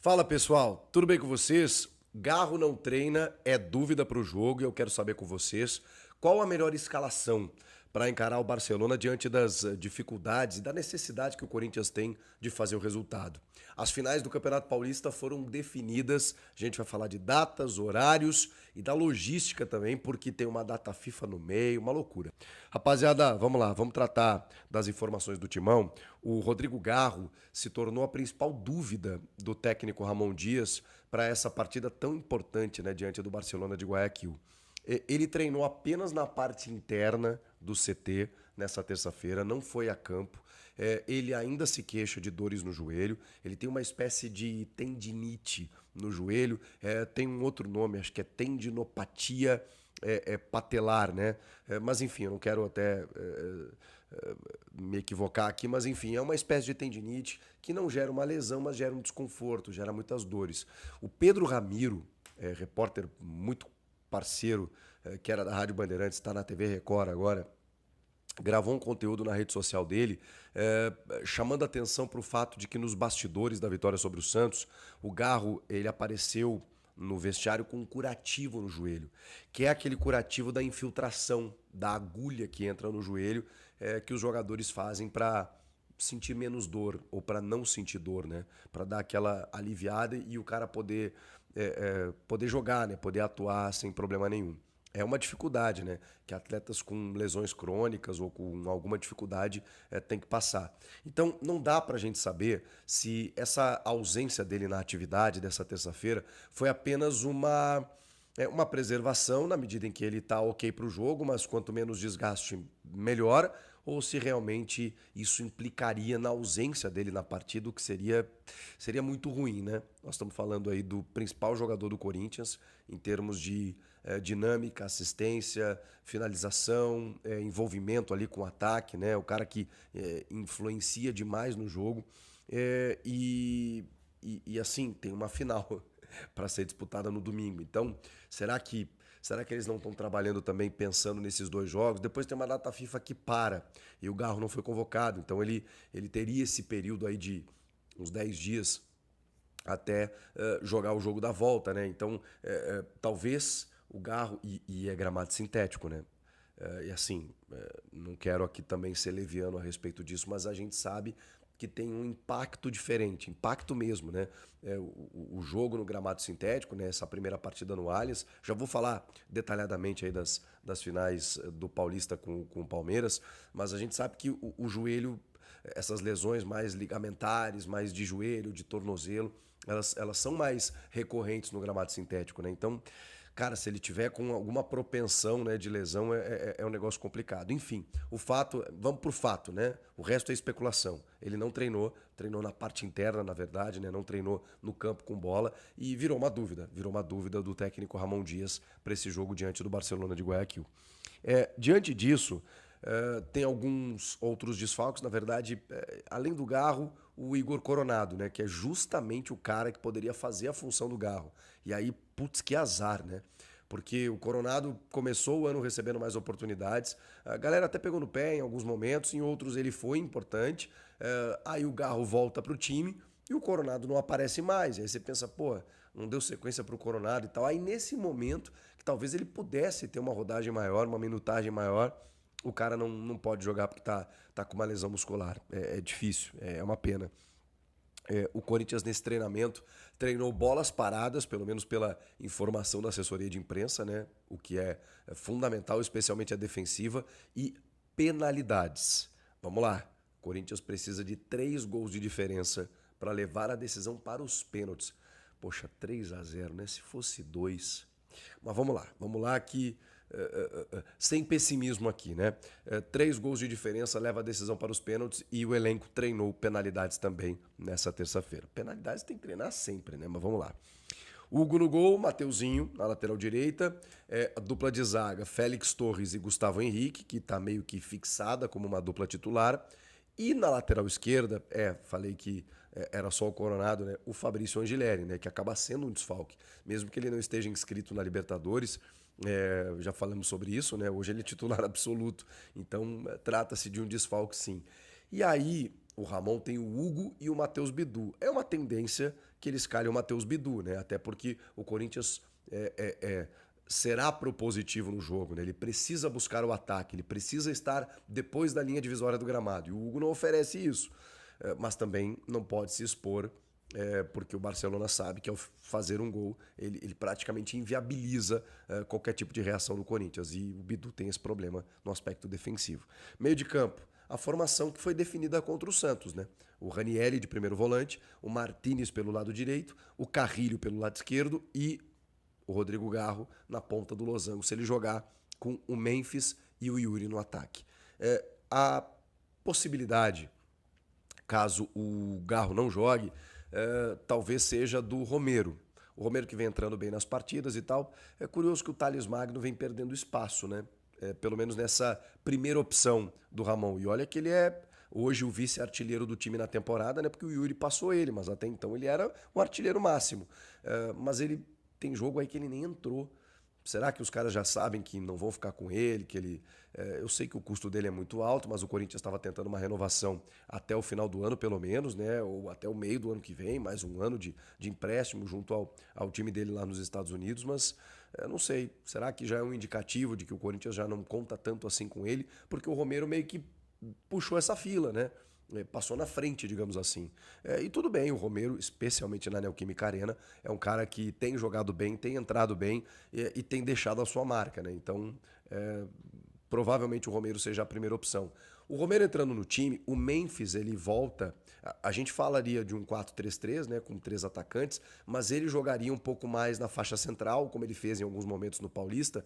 Fala pessoal, tudo bem com vocês? Garro não treina, é dúvida para o jogo e eu quero saber com vocês qual a melhor escalação para encarar o Barcelona diante das dificuldades e da necessidade que o Corinthians tem de fazer o resultado. As finais do Campeonato Paulista foram definidas, a gente vai falar de datas, horários e da logística também, porque tem uma data FIFA no meio, uma loucura. Rapaziada, vamos lá, vamos tratar das informações do Timão. O Rodrigo Garro se tornou a principal dúvida do técnico Ramon Dias para essa partida tão importante, né, diante do Barcelona de Guayaquil. Ele treinou apenas na parte interna do CT nessa terça-feira, não foi a campo. Ele ainda se queixa de dores no joelho, ele tem uma espécie de tendinite no joelho, tem um outro nome, acho que é tendinopatia patelar, né? Mas enfim, eu não quero até me equivocar aqui, mas enfim, é uma espécie de tendinite que não gera uma lesão, mas gera um desconforto, gera muitas dores. O Pedro Ramiro, repórter muito parceiro, que era da Rádio Bandeirantes, está na TV Record agora, gravou um conteúdo na rede social dele, chamando atenção para o fato de que nos bastidores da vitória sobre o Santos, o Garro ele apareceu no vestiário com um curativo no joelho, que é aquele curativo da infiltração da agulha que entra no joelho, que os jogadores fazem para sentir menos dor ou para não sentir dor, né? Para dar aquela aliviada e o cara poder jogar, né? Poder atuar sem problema nenhum. É uma dificuldade, né? Que atletas com lesões crônicas ou com alguma dificuldade têm que passar. Então, não dá para a gente saber se essa ausência dele na atividade dessa terça-feira foi apenas uma preservação, na medida em que ele está ok para o jogo, mas quanto menos desgaste, melhor, ou se realmente isso implicaria na ausência dele na partida, o que seria muito ruim, né? Nós estamos falando aí do principal jogador do Corinthians em termos de dinâmica, assistência, finalização, envolvimento ali com o ataque, né? O cara que influencia demais no jogo. E assim, tem uma final para ser disputada no domingo. Então, será que eles não estão trabalhando também pensando nesses dois jogos? Depois tem uma data FIFA que para e o Garro não foi convocado. Então ele teria esse período aí de uns 10 dias até jogar o jogo da volta, né? Então, talvez o Garro, e é gramado sintético, né? E assim, não quero aqui também ser leviano a respeito disso, mas a gente sabe que tem um impacto diferente, impacto mesmo, né? O jogo no gramado sintético, né? Essa primeira partida no Allianz, já vou falar detalhadamente aí das finais do Paulista com o Palmeiras, mas a gente sabe que o joelho, essas lesões mais ligamentares, mais de joelho, de tornozelo, elas são mais recorrentes no gramado sintético, né? Então, cara, se ele tiver com alguma propensão, né, de lesão, é um negócio complicado. Enfim, vamos pro fato, né? O resto é especulação. Ele não treinou na parte interna, na verdade, né? Não treinou no campo com bola e virou uma dúvida do técnico Ramon Dias para esse jogo diante do Barcelona de Guayaquil. Diante disso, tem alguns outros desfalques, na verdade, além do Garro, o Igor Coronado, né, que é justamente o cara que poderia fazer a função do Garro. E aí, putz, que azar, né? Porque o Coronado começou o ano recebendo mais oportunidades. A galera até pegou no pé em alguns momentos, em outros ele foi importante. Aí o Garro volta pro time e o Coronado não aparece mais. Aí você pensa, pô, não deu sequência pro Coronado e tal. Aí nesse momento, que talvez ele pudesse ter uma rodagem maior, uma minutagem maior, o cara não pode jogar porque tá com uma lesão muscular. É difícil, é uma pena. O Corinthians nesse treinamento treinou bolas paradas, pelo menos pela informação da assessoria de imprensa, né? O que é fundamental, especialmente a defensiva, e penalidades. Vamos lá, o Corinthians precisa de 3 gols de diferença para levar a decisão para os pênaltis. Poxa, 3-0, né? Se fosse 2. Mas vamos lá que sem pessimismo aqui, né? 3 gols de diferença leva a decisão para os pênaltis e o elenco treinou penalidades também nessa terça-feira. Penalidades tem que treinar sempre, né? Mas vamos lá. Hugo no gol, Mateuzinho na lateral direita, a dupla de zaga, Félix Torres e Gustavo Henrique, que está meio que fixada como uma dupla titular. E na lateral esquerda, falei que era só o Coronado, né? O Fabrício Angileri, né? Que acaba sendo um desfalque. Mesmo que ele não esteja inscrito na Libertadores, já falamos sobre isso, né? Hoje ele é titular absoluto. Então, trata-se de um desfalque, sim. E aí, o Ramon tem o Hugo e o Matheus Bidu. É uma tendência que ele escalhe o Matheus Bidu, né? Até porque o Corinthians será propositivo no jogo, né? Ele precisa buscar o ataque, ele precisa estar depois da linha divisória do gramado. E o Hugo não oferece isso. Mas também não pode se expor, porque o Barcelona sabe que ao fazer um gol, ele praticamente inviabiliza qualquer tipo de reação do Corinthians. E o Bidu tem esse problema no aspecto defensivo. Meio de campo, a formação que foi definida contra o Santos, né? O Ranieri de primeiro volante, o Martínez pelo lado direito, o Carrilho pelo lado esquerdo e o Rodrigo Garro na ponta do losango, se ele jogar com o Memphis e o Yuri no ataque. A possibilidade, caso o Garro não jogue, talvez seja do Romero. O Romero que vem entrando bem nas partidas e tal. É curioso que o Thales Magno vem perdendo espaço, né? Pelo menos nessa primeira opção do Ramon. E olha que ele é hoje o vice-artilheiro do time na temporada, né? Porque o Yuri passou ele, mas até então ele era um artilheiro máximo. Mas ele tem jogo aí que ele nem entrou. Será que os caras já sabem que não vão ficar com ele? Que ele, eu sei que o custo dele é muito alto, mas o Corinthians estava tentando uma renovação até o final do ano, pelo menos, né? Ou até o meio do ano que vem, mais um ano de empréstimo junto ao time dele lá nos Estados Unidos, mas não sei. Será que já é um indicativo de que o Corinthians já não conta tanto assim com ele? Porque o Romero meio que puxou essa fila, né? Passou na frente, digamos assim. E tudo bem, o Romero, especialmente na Neoquímica Arena, é um cara que tem jogado bem, tem entrado bem e tem deixado a sua marca, né? Então, provavelmente o Romero seja a primeira opção. O Romero entrando no time, o Memphis ele volta. A gente falaria de um 4-3-3, né, com 3 atacantes, mas ele jogaria um pouco mais na faixa central, como ele fez em alguns momentos no Paulista,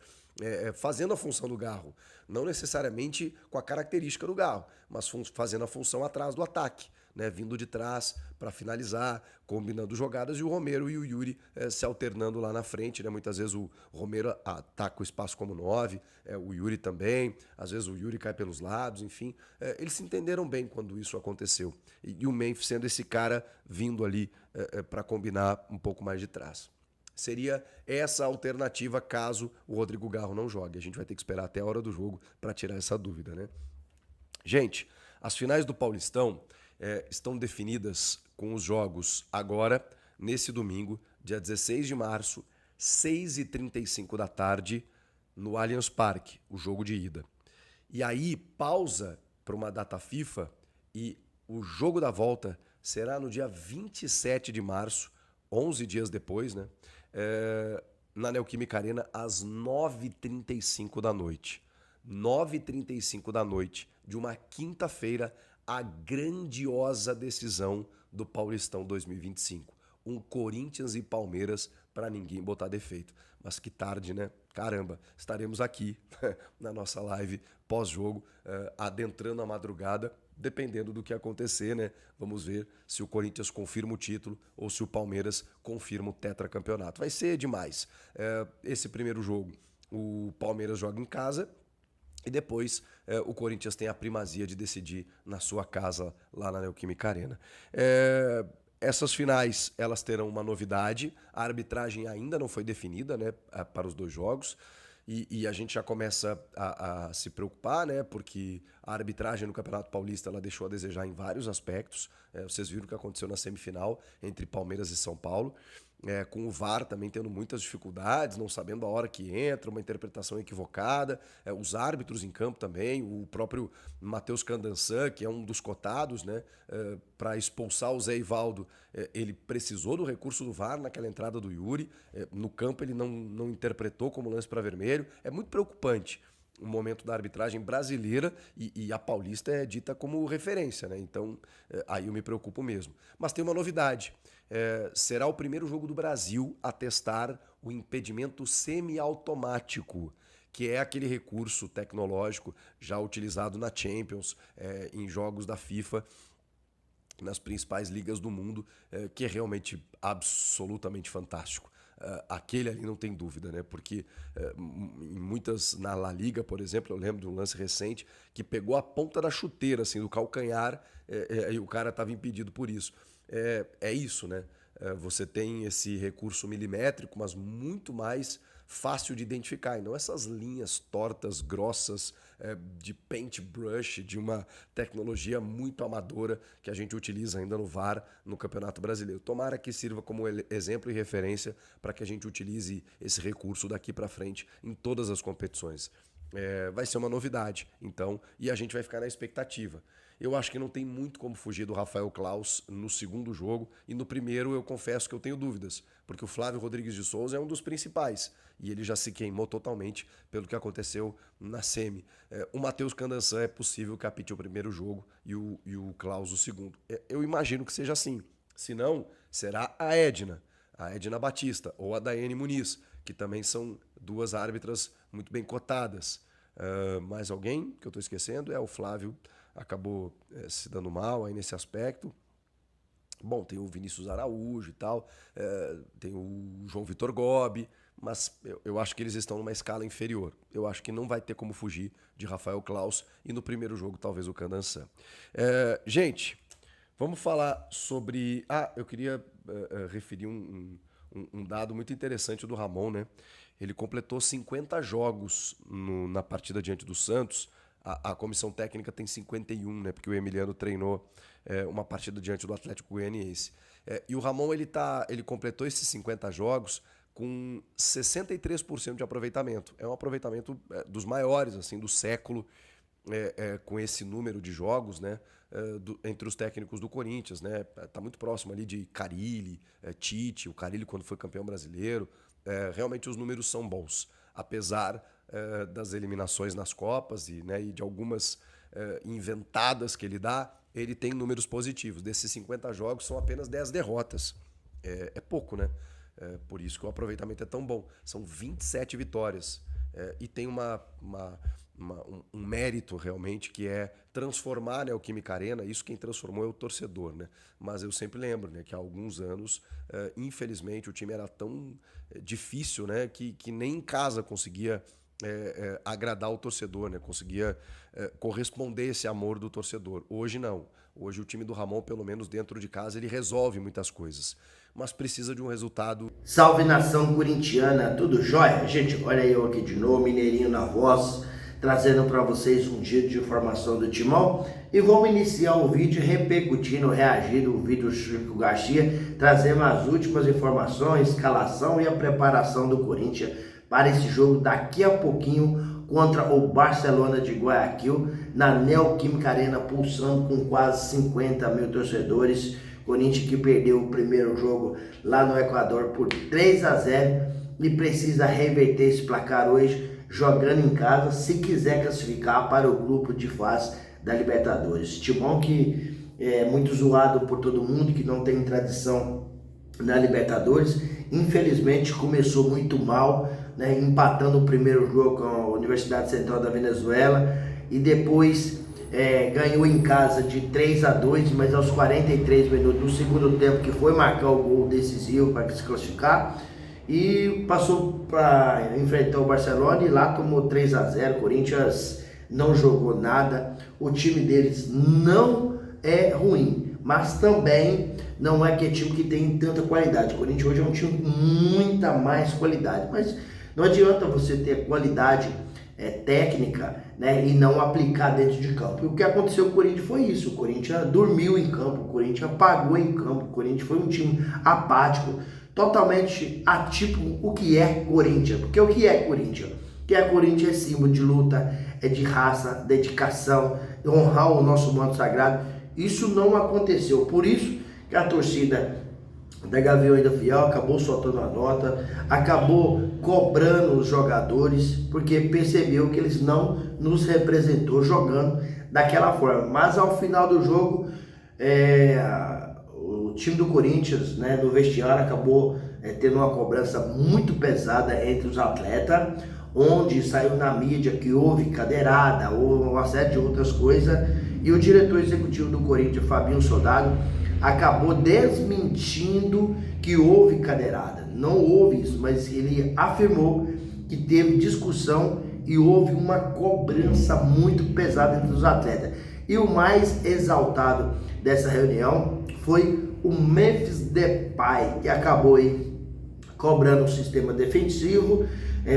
fazendo a função do Garro. Não necessariamente com a característica do Garro, mas fazendo a função atrás do ataque, né, vindo de trás para finalizar, combinando jogadas, e o Romero e o Yuri se alternando lá na frente, né? Muitas vezes o Romero ataca o espaço como 9, o Yuri também, às vezes o Yuri cai pelos lados, enfim. Eles se entenderam bem quando isso aconteceu. E o Memphis sendo esse cara vindo ali para combinar um pouco mais de trás. Seria essa a alternativa caso o Rodrigo Garro não jogue. A gente vai ter que esperar até a hora do jogo para tirar essa dúvida, né? Gente, as finais do Paulistão estão definidas com os jogos agora, nesse domingo, dia 16 de março, 6h35 da tarde, no Allianz Parque, o jogo de ida. E aí, pausa para uma data FIFA e o jogo da volta será no dia 27 de março, 11 dias depois, né? Na Neoquímica Arena, às 9h35 da noite. 9h35 da noite de uma quinta-feira, a grandiosa decisão do Paulistão 2025. Um Corinthians e Palmeiras para ninguém botar defeito. Mas que tarde, né? Caramba, estaremos aqui na nossa live pós-jogo, adentrando a madrugada, dependendo do que acontecer, né? Vamos ver se o Corinthians confirma o título ou se o Palmeiras confirma o tetracampeonato. Vai ser demais. Esse primeiro jogo, o Palmeiras joga em casa, e depois o Corinthians tem a primazia de decidir na sua casa, lá na Neoquímica Arena. Essas finais, elas terão uma novidade. A arbitragem ainda não foi definida, né, para os 2 jogos. E a gente já começa a se preocupar, né? Porque a arbitragem no Campeonato Paulista ela deixou a desejar em vários aspectos. Vocês viram o que aconteceu na semifinal entre Palmeiras e São Paulo. Com o VAR também tendo muitas dificuldades, não sabendo a hora que entra, uma interpretação equivocada, os árbitros em campo também, o próprio Matheus Candançan, que é um dos cotados, né, para expulsar o Zé Ivaldo, ele precisou do recurso do VAR naquela entrada do Yuri, no campo ele não interpretou como lance para vermelho, é muito preocupante o momento da arbitragem brasileira e a paulista é dita como referência, né? Então aí eu me preocupo mesmo. Mas tem uma novidade, será o primeiro jogo do Brasil a testar o impedimento semiautomático, que é aquele recurso tecnológico já utilizado na Champions, em jogos da FIFA, nas principais ligas do mundo, que é realmente absolutamente fantástico. Aquele ali não tem dúvida, né? Porque em muitas, na La Liga, por exemplo, eu lembro de um lance recente que pegou a ponta da chuteira, assim, do calcanhar, e o cara estava impedido por isso. É isso, né? Você tem esse recurso milimétrico, mas muito mais fácil de identificar, e não essas linhas tortas, grossas, de paintbrush, de uma tecnologia muito amadora que a gente utiliza ainda no VAR no Campeonato Brasileiro. Tomara que sirva como exemplo e referência para que a gente utilize esse recurso daqui para frente em todas as competições. Vai ser uma novidade, então, e a gente vai ficar na expectativa. Eu acho que não tem muito como fugir do Rafael Claus no segundo jogo, e no primeiro eu confesso que eu tenho dúvidas, porque o Flávio Rodrigues de Souza é um dos principais, e ele já se queimou totalmente pelo que aconteceu na semi. O Matheus Candançan é possível que apite o primeiro jogo e o Claus o segundo. Eu imagino que seja assim, se não, será a Edna Batista, ou a Daiane Muniz, que também são duas árbitras muito bem cotadas. Mais alguém que eu estou esquecendo? O Flávio acabou se dando mal aí nesse aspecto. Bom, tem o Vinícius Araújo e tal, tem o João Vitor Gobi, mas eu acho que eles estão numa escala inferior. Eu acho que não vai ter como fugir de Rafael Claus e no primeiro jogo talvez o Candançan. Gente, vamos falar sobre... eu queria referir um dado muito interessante do Ramon, né? Ele completou 50 jogos na partida diante do Santos. A comissão técnica tem 51, né? Porque o Emiliano treinou uma partida diante do Atlético Goianiense. E o Ramon ele completou esses 50 jogos com 63% de aproveitamento. É um aproveitamento dos maiores assim do século, com esse número de jogos, né? Entre os técnicos do Corinthians, né? Tá muito próximo ali de Carille, Tite, o Carille quando foi campeão brasileiro. Realmente os números são bons, apesar das eliminações nas Copas e de algumas inventadas que ele dá, ele tem números positivos. Desses 50 jogos são apenas 10 derrotas. É pouco, né? Por isso que o aproveitamento é tão bom. São 27 vitórias. E tem um mérito realmente que é transformar, né, o Química Arena. Isso quem transformou é o torcedor, né? Mas eu sempre lembro, né, que há alguns anos, infelizmente, o time era tão difícil, né, que nem em casa conseguia agradar o torcedor, né? Conseguia corresponder esse amor do torcedor. Hoje não. Hoje o time do Ramon, pelo menos dentro de casa, ele resolve muitas coisas, mas precisa de um resultado. Salve nação corintiana, tudo jóia? Gente, olha eu aqui de novo, Mineirinho na voz, trazendo para vocês um giro de informação do Timão. E vamos iniciar o vídeo repercutindo, reagindo o vídeo do Chico Garcia, trazendo as últimas informações, escalação e a preparação do Corinthians para esse jogo daqui a pouquinho contra o Barcelona de Guayaquil, na Neoquímica Arena, pulsando com quase 50 mil torcedores. Corinthians que perdeu o primeiro jogo lá no Equador por 3-0 e precisa reverter esse placar hoje, jogando em casa, se quiser classificar para o grupo de fase da Libertadores. Timão que é muito zoado por todo mundo, que não tem tradição na Libertadores, infelizmente começou muito mal, né, empatando o primeiro jogo com a Universidade Central da Venezuela e depois ganhou em casa de 3-2, mas aos 43 minutos do segundo tempo, que foi marcar o gol decisivo para se classificar, e passou para enfrentar o Barcelona e lá tomou 3-0. Corinthians não jogou nada, o time deles não é ruim, mas também não é que é time que tem tanta qualidade. O Corinthians hoje é um time com muita mais qualidade, mas não adianta você ter qualidade técnica, né, e não aplicar dentro de campo. E o que aconteceu com o Corinthians foi isso. O Corinthians dormiu em campo, o Corinthians apagou em campo, o Corinthians foi um time apático, totalmente atípico o que é Corinthians. Porque o que é Corinthians? O que é Corinthians é símbolo de luta, é de raça, dedicação, honrar o nosso manto sagrado. Isso não aconteceu. Por isso que a torcida da Gaviões da Fiel acabou soltando a nota, acabou cobrando os jogadores, porque percebeu que eles não nos representou jogando daquela forma. Mas ao final do jogo, o time do Corinthians, né, no vestiário, acabou tendo uma cobrança muito pesada entre os atletas, onde saiu na mídia que houve cadeirada, ou uma série de outras coisas, e o diretor executivo do Corinthians, Fabinho Soldado, acabou desmentindo que houve cadeirada. Não houve isso, mas ele afirmou que teve discussão e houve uma cobrança muito pesada entre os atletas. E o mais exaltado dessa reunião foi o Memphis Depay, que acabou aí cobrando o sistema defensivo,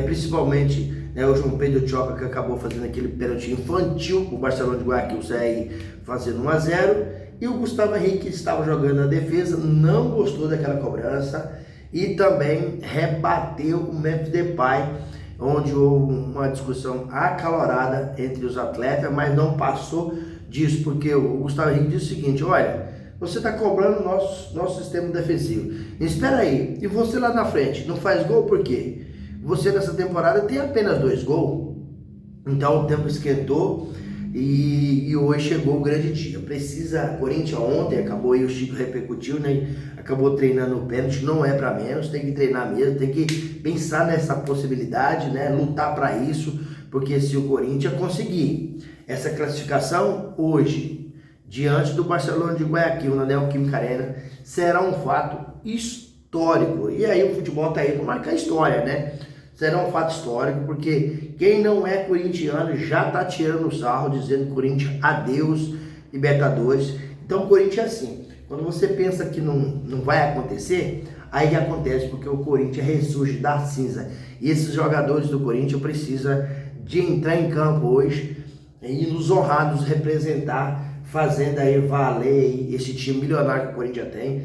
principalmente o João Pedro Choca, que acabou fazendo aquele pênalti infantil, o Barcelona de Guayaquil sai fazendo 1-0, e o Gustavo Henrique, que estava jogando na defesa, não gostou daquela cobrança e também rebateu o Memphis Depay, onde houve uma discussão acalorada entre os atletas, mas não passou disso, porque o Gustavo Henrique disse o seguinte: olha, você está cobrando nosso sistema defensivo. Espera aí, e você lá na frente não faz gol por quê? Você nessa temporada tem apenas 2 gols. Então o tempo esquentou e hoje chegou o grande dia. Corinthians ontem, acabou aí, o Chico repercutiu, né? Acabou treinando o pênalti, não é para menos, tem que treinar mesmo, tem que pensar nessa possibilidade, né? Lutar para isso, porque se o Corinthians conseguir essa classificação hoje, diante do Barcelona de Guayaquil, na Neoquímica Arena, será um fato histórico. E aí o futebol tá aí para marcar história, né? Será um fato histórico, porque quem não é corintiano já tá tirando o sarro, dizendo Corinthians, adeus, Libertadores. Então o Corinthians é assim, quando você pensa que não vai acontecer, aí acontece, porque o Corinthians ressurge da cinza. E esses jogadores do Corinthians precisam de entrar em campo hoje e nos honrar, nos representar, fazendo aí valer esse time milionário que o Corinthians tem,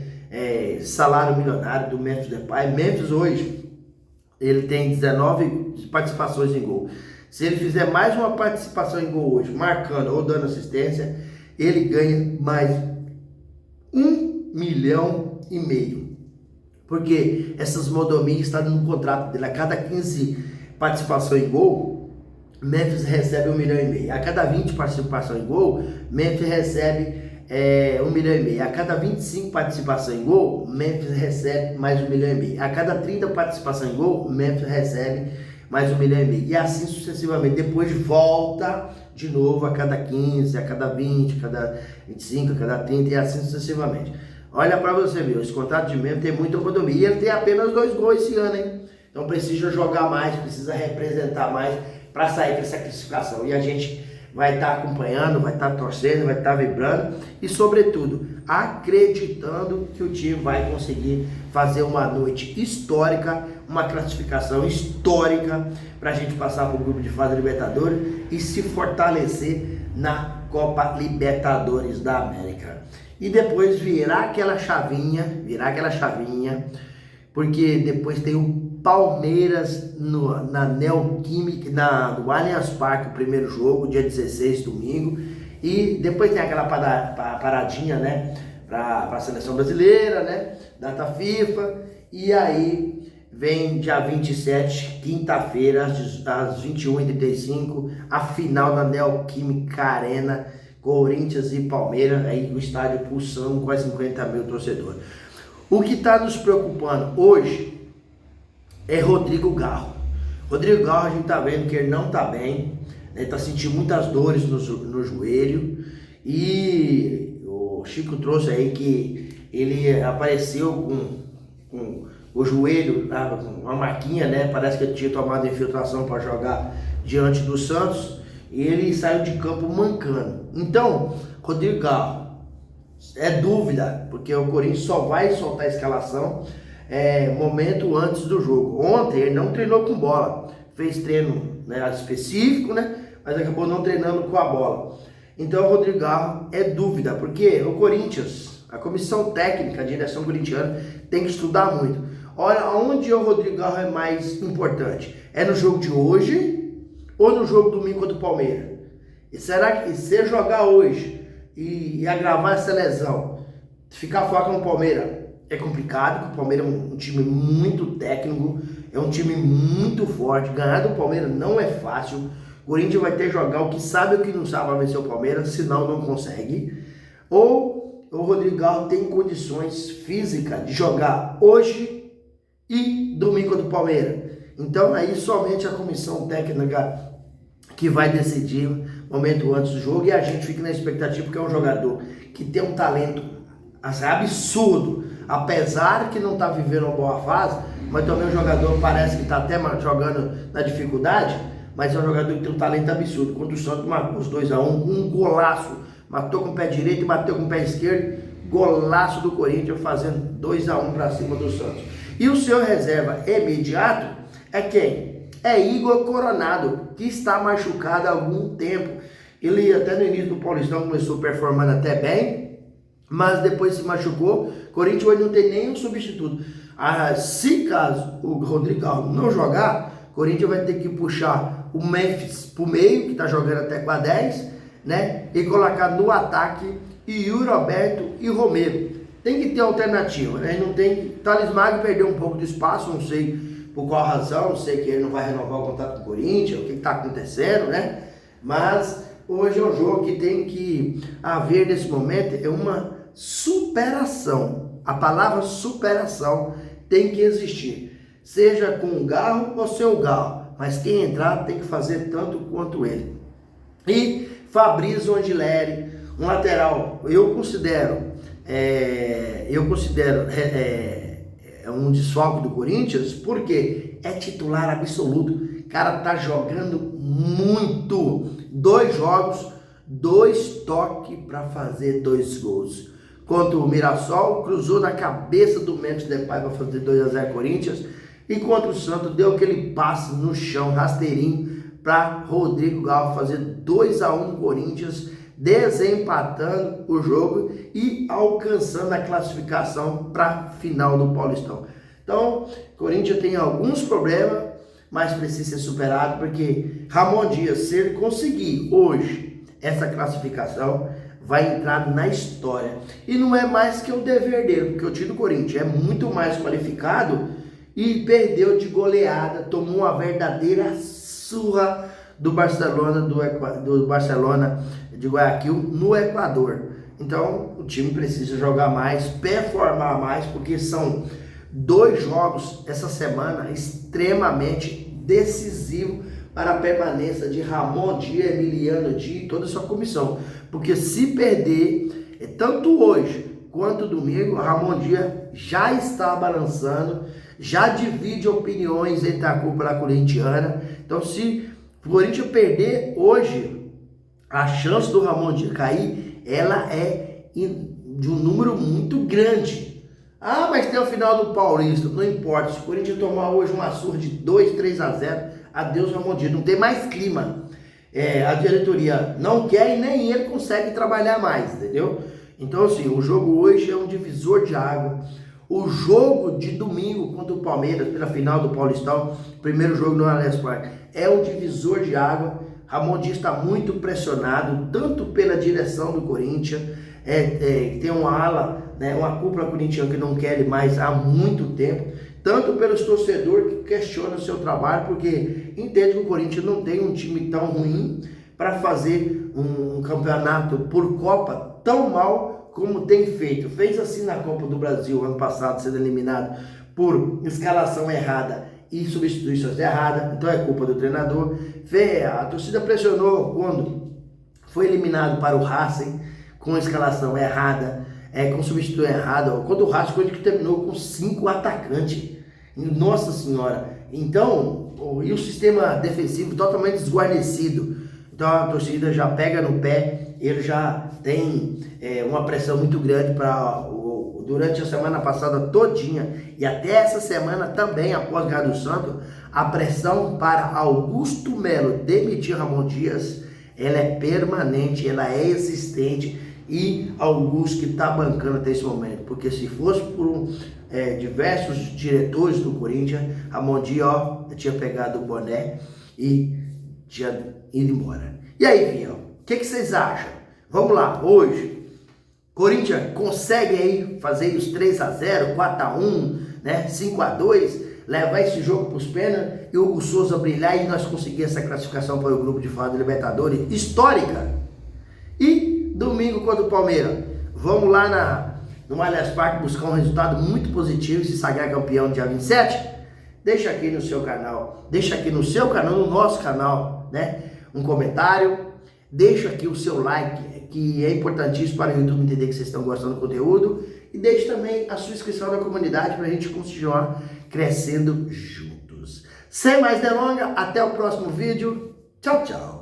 salário milionário do Memphis Depay. Memphis hoje, ele tem 19 participações em gol. Se ele fizer mais uma participação em gol hoje, marcando ou dando assistência, ele ganha mais 1,5 milhão. Porque essas modomias estão no contrato dele. A cada 15 participações em gol, Memphis recebe 1,5 milhão. A cada 20 participações em gol, Memphis recebe 1,5 milhão. A cada 25 participações em gol, Memphis recebe mais 1,5 milhão. A cada 30 participações em gol, Memphis recebe mais 1,5 milhão. E assim sucessivamente. Depois volta de novo a cada 15, a cada 20, a cada 25, a cada 30 e assim sucessivamente. Olha para você ver, esse contrato de Memphis tem muita economia e ele tem apenas 2 gols esse ano, hein? Então precisa jogar mais, precisa representar mais para sair dessa classificação. E a gente vai estar acompanhando, vai estar torcendo, vai estar vibrando e, sobretudo, acreditando que o time vai conseguir fazer uma noite histórica, uma classificação histórica para a gente passar para o grupo de fase da Libertadores e se fortalecer na Copa Libertadores da América. E depois virar aquela chavinha, porque depois tem o Palmeiras na Neoquímica, no Allianz Parque, o primeiro jogo, dia 16, domingo. E depois tem aquela paradinha, né, para a seleção brasileira, né, data FIFA. E aí vem dia 27, quinta-feira, às 21h35, a final da Neoquímica Arena, Corinthians e Palmeiras, aí o estádio pulsando com quase 50 mil torcedores. O que está nos preocupando hoje é Rodrigo Garro. Rodrigo Garro, a gente está vendo que ele não está bem, está sentindo muitas dores no joelho, e o Chico trouxe aí que ele apareceu com o joelho, uma marquinha, né? Parece que ele tinha tomado infiltração para jogar diante do Santos, e ele saiu de campo mancando. Então, Rodrigo Garro, é dúvida, porque o Corinthians só vai soltar a escalação momento antes do jogo. Ontem ele não treinou com bola, fez treino, né, específico, né, mas acabou não treinando com a bola. Então o Rodrigo Garro é dúvida, porque o Corinthians, a comissão técnica, a direção corintiana tem que estudar muito. Olha, onde o Rodrigo Garro é mais importante? É no jogo de hoje ou no jogo domingo contra o Palmeiras? E será que se jogar hoje e agravar essa lesão, ficar fora com o Palmeiras, é complicado, porque o Palmeiras é um time muito técnico, é um time muito forte. Ganhar do Palmeiras não é fácil. O Corinthians vai ter que jogar o que sabe e o que não sabe para vencer o Palmeiras, senão não consegue. Ou o Rodrigo Garro tem condições físicas de jogar hoje e domingo contra o Palmeiras. Então aí somente a comissão técnica que vai decidir momento antes do jogo, e a gente fica na expectativa, porque é um jogador que tem um talento absurdo, apesar que não está vivendo uma boa fase, mas também o jogador parece que está até jogando na dificuldade, mas é um jogador que tem um talento absurdo. Contra o Santos marcou os 2-1, um golaço, matou com o pé direito e bateu com o pé esquerdo, golaço do Corinthians fazendo 2-1 para cima do Santos. E o seu reserva imediato é quem? É Igor Coronado, que está machucado há algum tempo. Ele até no início do Paulistão começou performando até bem, mas depois se machucou. Corinthians hoje não tem nenhum substituto. Se caso o Rodrigo Alves não jogar, Corinthians vai ter que puxar o Memphis para o meio, que está jogando até com a 10, né? E colocar no ataque Yuri Alberto e Romero. Tem que ter alternativa, né? Não tem. Thales Magno perdeu um pouco de espaço, não sei por qual razão, não sei que ele não vai renovar o contrato com o Corinthians, o que está acontecendo, né? Mas hoje é um jogo que tem que haver nesse momento é uma superação. A palavra superação tem que existir, seja com o Garro ou sem o Garro, mas quem entrar tem que fazer tanto quanto ele. E Fabrício Angileri, um lateral, eu considero um desfalque do Corinthians, porque é titular absoluto. O cara tá jogando muito. 2 jogos, 2 toques para fazer 2 gols. Contra o Mirassol, cruzou na cabeça do Memphis Depay para fazer 2-0 Corinthians. E contra o Santos, deu aquele passe no chão, rasteirinho, para Rodrigo Galvo fazer 2-1 Corinthians, desempatando o jogo e alcançando a classificação para a final do Paulistão. Então, Corinthians tem alguns problemas, mas precisa ser superado, porque Ramon Dias, se ele conseguir hoje essa classificação, vai entrar na história. E não é mais que o dever dele, porque o time do Corinthians é muito mais qualificado e perdeu de goleada, tomou uma verdadeira surra do Barcelona, do Barcelona de Guayaquil no Equador. Então o time precisa jogar mais, performar mais, porque são 2 jogos essa semana extremamente decisivos para a permanência de Ramon Dias, Emiliano Dias e toda a sua comissão. Porque se perder, tanto hoje quanto domingo, Ramon Dias já está balançando, já divide opiniões entre a cúpula corintiana. Então, se o Corinthians perder hoje, a chance do Ramon Dias cair, ela é de um número muito grande. Ah, mas tem o final do Paulista, não importa. Se o Corinthians tomar hoje uma surra de 2-3-0, adeus Ramon Dias, não tem mais clima. A diretoria não quer e nem ele consegue trabalhar mais, entendeu? Então, assim, o jogo hoje é um divisor de água. O jogo de domingo contra o Palmeiras, pela final do Paulistão, primeiro jogo no Allianz Parque, é um divisor de água. Ramon Dias está muito pressionado, tanto pela direção do Corinthians, tem uma ala, né, uma cúpula corintiana que não quer ele mais há muito tempo, tanto pelos torcedores que questionam o seu trabalho, porque entende que o Corinthians não tem um time tão ruim para fazer um campeonato por Copa tão mal como tem feito. Fez assim na Copa do Brasil ano passado, sendo eliminado por escalação errada e substituições erradas, então é culpa do treinador. A torcida pressionou quando foi eliminado para o Racing com a escalação errada, com substituição errada, quando o Racing que terminou com 5 atacantes. Nossa Senhora! Então, e o sistema defensivo totalmente desguarnecido. Então a torcida já pega no pé, ele já tem uma pressão muito grande durante a semana passada todinha e até essa semana também, após ganhar do Santos, a pressão para Augusto Melo demitir Ramon Dias, ela é permanente, ela é existente, e Augusto que está bancando até esse momento, porque se fosse por diversos diretores do Corinthians, Ramon Dias tinha pegado o boné e tinha ido embora. E aí, Vinhão, o que vocês acham? Vamos lá, hoje Corinthians consegue aí fazer os 3-0, 4-1, né, 5-2, levar esse jogo para os pênaltis e o Hugo Souza brilhar e nós conseguir essa classificação para o grupo de fase da Libertadores histórica. E domingo contra o Palmeiras, vamos lá no Allianz Parque buscar um resultado muito positivo e se sagrar campeão dia 27? Deixa aqui no seu canal, no nosso canal, né, um comentário, deixa aqui o seu like, que é importantíssimo para o YouTube entender que vocês estão gostando do conteúdo, e deixe também a sua inscrição na comunidade para a gente continuar crescendo juntos. Sem mais delongas, até o próximo vídeo. Tchau, tchau.